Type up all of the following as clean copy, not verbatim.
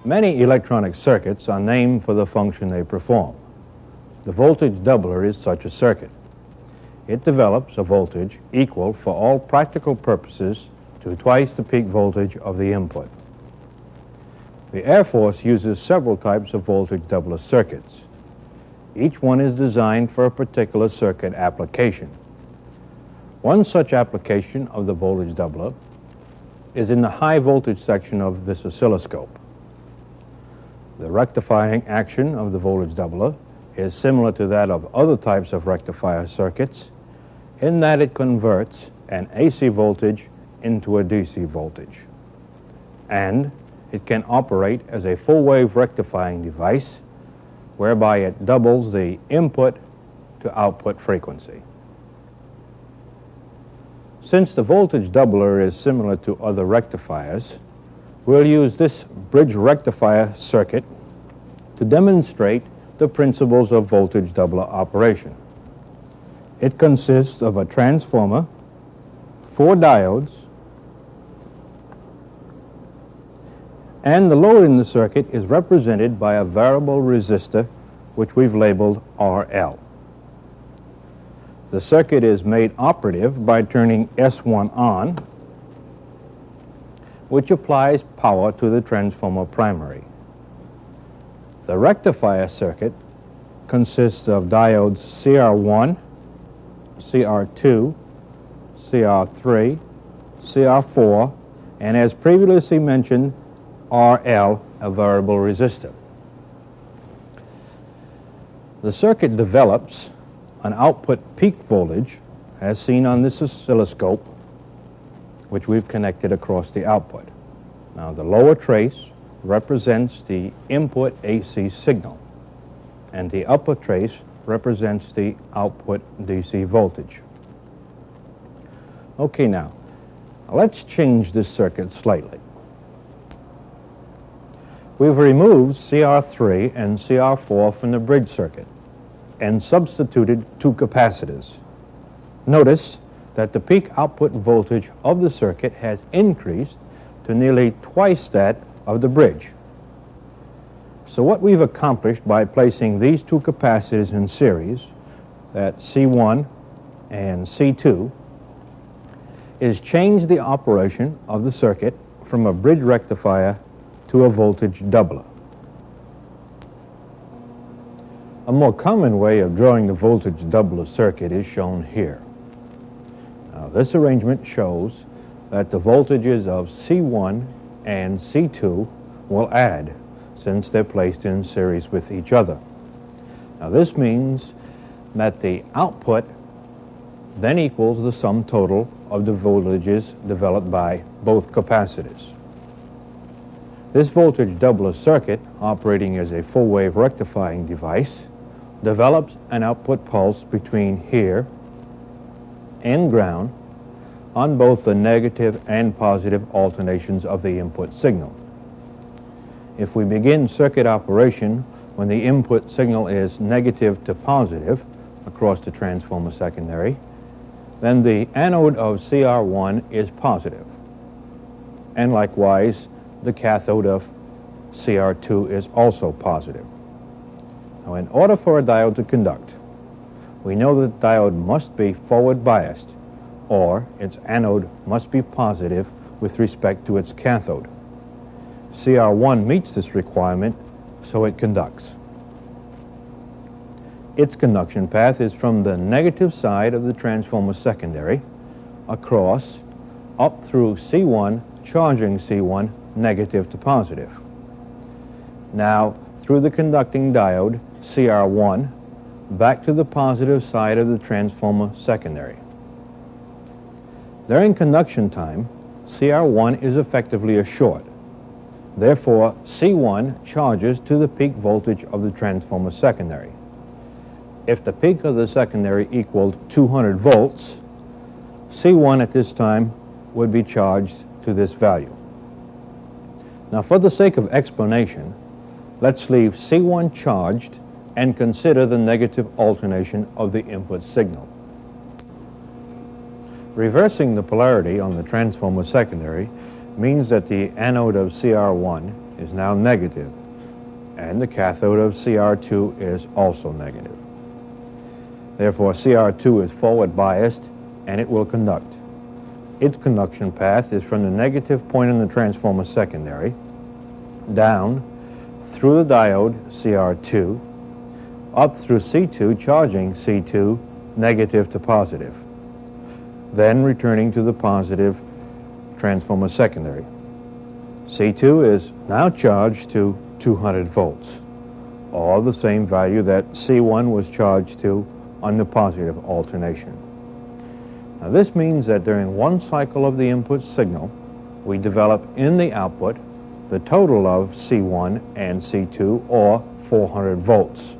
Many electronic circuits are named for the function they perform. The voltage doubler is such a circuit. It develops a voltage equal for all practical purposes to twice the peak voltage of the input. The Air Force uses several types of voltage doubler circuits. Each one is designed for a particular circuit application. One such application of the voltage doubler is in the high voltage section of this oscilloscope. The rectifying action of the voltage doubler is similar to that of other types of rectifier circuits in that it converts an AC voltage into a DC voltage. And it can operate as a full-wave rectifying device whereby it doubles the input to output frequency. Since the voltage doubler is similar to other rectifiers, we'll use this bridge rectifier circuit to demonstrate the principles of voltage doubler operation. It consists of a transformer, 4 diodes, and the load in the circuit is represented by a variable resistor which we've labeled RL. The circuit is made operative by turning S1 on, which applies power to the transformer primary. The rectifier circuit consists of diodes CR1, CR2, CR3, CR4, and as previously mentioned, RL, a variable resistor. The circuit develops an output peak voltage as seen on this oscilloscope, which we've connected across the output. Now the lower trace represents the input AC signal, and the upper trace represents the output DC voltage. Okay, now let's change this circuit slightly. We've removed CR3 and CR4 from the bridge circuit and substituted 2 capacitors. Notice that the peak output voltage of the circuit has increased to nearly twice that of the bridge. So what we've accomplished by placing these 2 capacitors in series, at C1 and C2, is change the operation of the circuit from a bridge rectifier to a voltage doubler. A more common way of drawing the voltage doubler circuit is shown here. Now, this arrangement shows that the voltages of C1 and C2 will add since they're placed in series with each other. Now this means that the output then equals the sum total of the voltages developed by both capacitors. This voltage doubler circuit, operating as a full-wave rectifying device, develops an output pulse between here and ground on both the negative and positive alternations of the input signal. If we begin circuit operation when the input signal is negative to positive across the transformer secondary, then the anode of CR1 is positive, and likewise the cathode of CR2 is also positive. Now, in order for a diode to conduct, we know that the diode must be forward biased, or its anode must be positive with respect to its cathode. CR1 meets this requirement, so it conducts. Its conduction path is from the negative side of the transformer secondary across up through C1, charging C1 negative to positive. Now through the conducting diode CR1 back to the positive side of the transformer secondary. During conduction time, CR1 is effectively a short. Therefore, C1 charges to the peak voltage of the transformer secondary. If the peak of the secondary equaled 200 volts, C1 at this time would be charged to this value. Now, for the sake of explanation, let's leave C1 charged and consider the negative alternation of the input signal. Reversing the polarity on the transformer secondary means that the anode of CR1 is now negative, and the cathode of CR2 is also negative. Therefore, CR2 is forward biased, and it will conduct. Its conduction path is from the negative point in the transformer secondary, down, through the diode CR2, up through C2, charging C2 negative to positive, then returning to the positive transformer secondary. C2 is now charged to 200 volts, or the same value that C1 was charged to on the positive alternation. Now this means that during one cycle of the input signal, we develop in the output the total of C1 and C2, or 400 volts.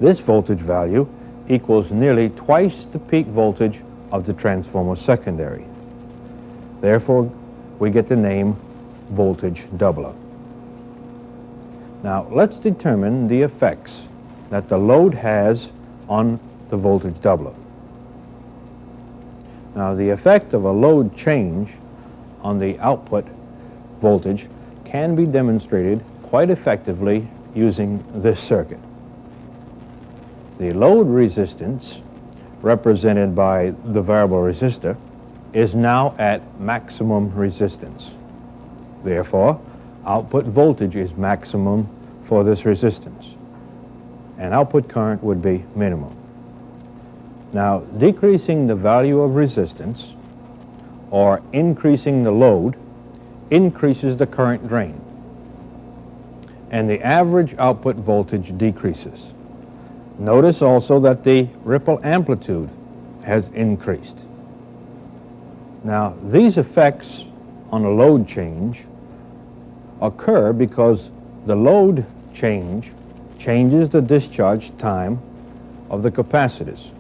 This voltage value equals nearly twice the peak voltage of the transformer secondary. Therefore, we get the name voltage doubler. Now, let's determine the effects that the load has on the voltage doubler. Now, the effect of a load change on the output voltage can be demonstrated quite effectively using this circuit. The load resistance, represented by the variable resistor, is now at maximum resistance. Therefore, output voltage is maximum for this resistance, and output current would be minimum. Now, decreasing the value of resistance or increasing the load increases the current drain, and the average output voltage decreases. Notice also that the ripple amplitude has increased. Now, these effects on a load change occur because the load changes the discharge time of the capacitors.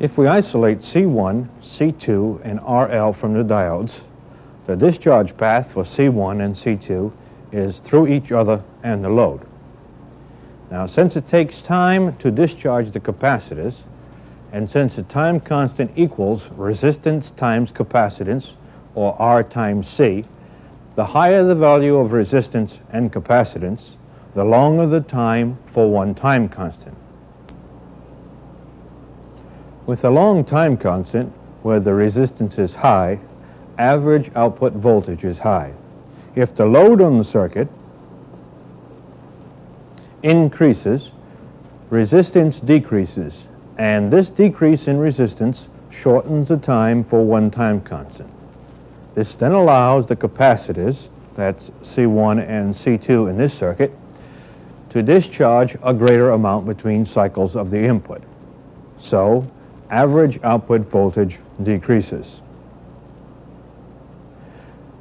If we isolate C1, C2, and RL from the diodes, the discharge path for C1 and C2 is through each other and the load. Now, since it takes time to discharge the capacitors, and since the time constant equals resistance times capacitance, or R times C, the higher the value of resistance and capacitance, the longer the time for one time constant. With a long time constant, where the resistance is high, average output voltage is high. If the load on the circuit increases, resistance decreases, and this decrease in resistance shortens the time for one time constant. This then allows the capacitors, that's C1 and C2 in this circuit, to discharge a greater amount between cycles of the input. So, average output voltage decreases.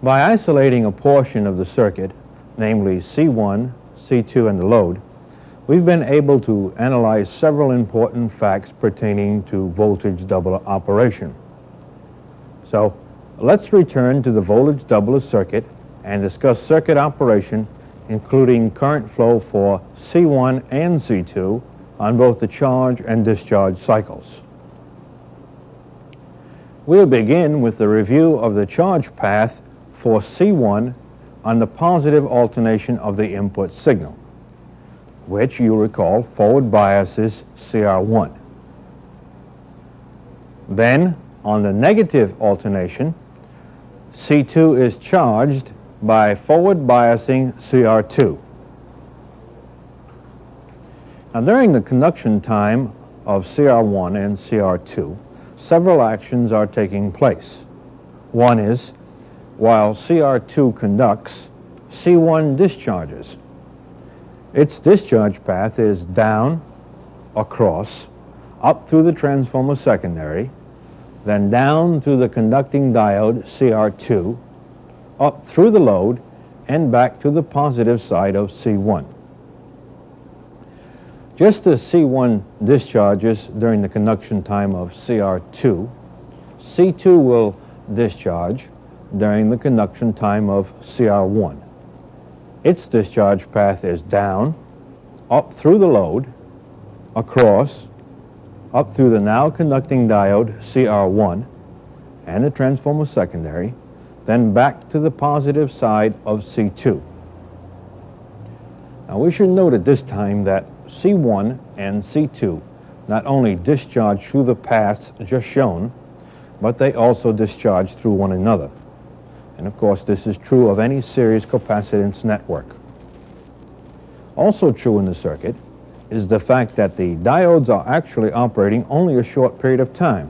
By isolating a portion of the circuit, namely C1, C2, and the load, we've been able to analyze several important facts pertaining to voltage doubler operation. So, let's return to the voltage doubler circuit and discuss circuit operation, including current flow for C1 and C2 on both the charge and discharge cycles. We'll begin with the review of the charge path for C1 on the positive alternation of the input signal, which you recall forward biases CR1. Then, on the negative alternation, C2 is charged by forward biasing CR2. Now, during the conduction time of CR1 and CR2, several actions are taking place. One is, while CR2 conducts, C1 discharges. Its discharge path is down, across, up through the transformer secondary, then down through the conducting diode CR2, up through the load, and back to the positive side of C1. Just as C1 discharges during the conduction time of CR2, C2 will discharge during the conduction time of CR1. Its discharge path is down, up through the load, across, up through the now conducting diode CR1 and the transformer secondary, then back to the positive side of C2. Now we should note at this time that C1 and C2 not only discharge through the paths just shown, but they also discharge through one another. And of course this is true of any series capacitance network. Also true in the circuit is the fact that the diodes are actually operating only a short period of time,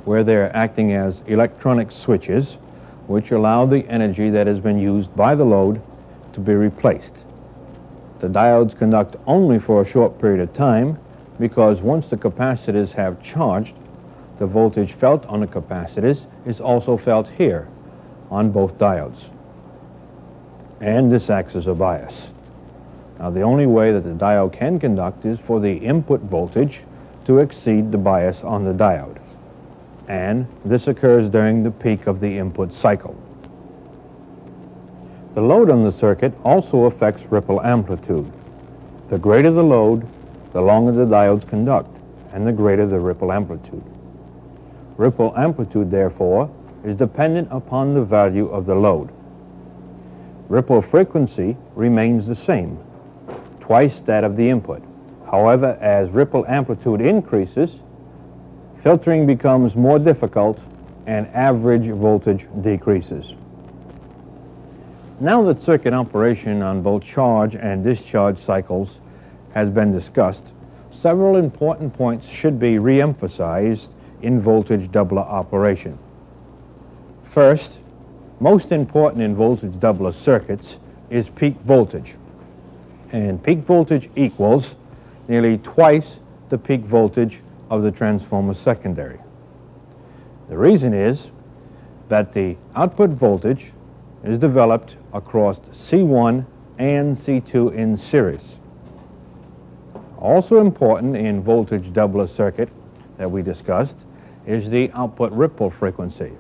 where they're acting as electronic switches which allow the energy that has been used by the load to be replaced. The diodes conduct only for a short period of time because once the capacitors have charged, the voltage felt on the capacitors is also felt here on both diodes. And this acts as a bias. Now the only way that the diode can conduct is for the input voltage to exceed the bias on the diode. And this occurs during the peak of the input cycle. The load on the circuit also affects ripple amplitude. The greater the load, the longer the diodes conduct, and the greater the ripple amplitude. Ripple amplitude, therefore, is dependent upon the value of the load. Ripple frequency remains the same, twice that of the input. However, as ripple amplitude increases, filtering becomes more difficult and average voltage decreases. Now that circuit operation on both charge and discharge cycles has been discussed, several important points should be re-emphasized in voltage doubler operation. First, most important in voltage doubler circuits is peak voltage. And peak voltage equals nearly twice the peak voltage of the transformer secondary. The reason is that the output voltage is developed across C1 and C2 in series. Also important in voltage doubler circuit that we discussed is the output ripple frequency,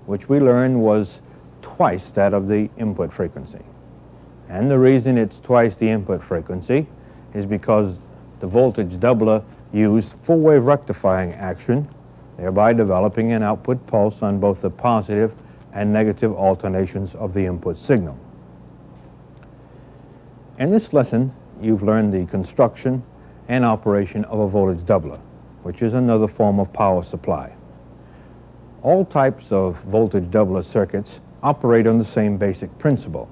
which we learned was twice that of the input frequency. And the reason it's twice the input frequency is because the voltage doubler used full wave rectifying action, thereby developing an output pulse on both the positive and negative alternations of the input signal. In this lesson, you've learned the construction and operation of a voltage doubler, which is another form of power supply. All types of voltage doubler circuits operate on the same basic principle.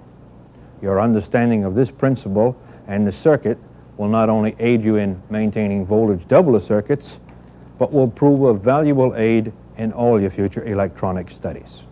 Your understanding of this principle and the circuit will not only aid you in maintaining voltage doubler circuits, but will prove a valuable aid in all your future electronic studies.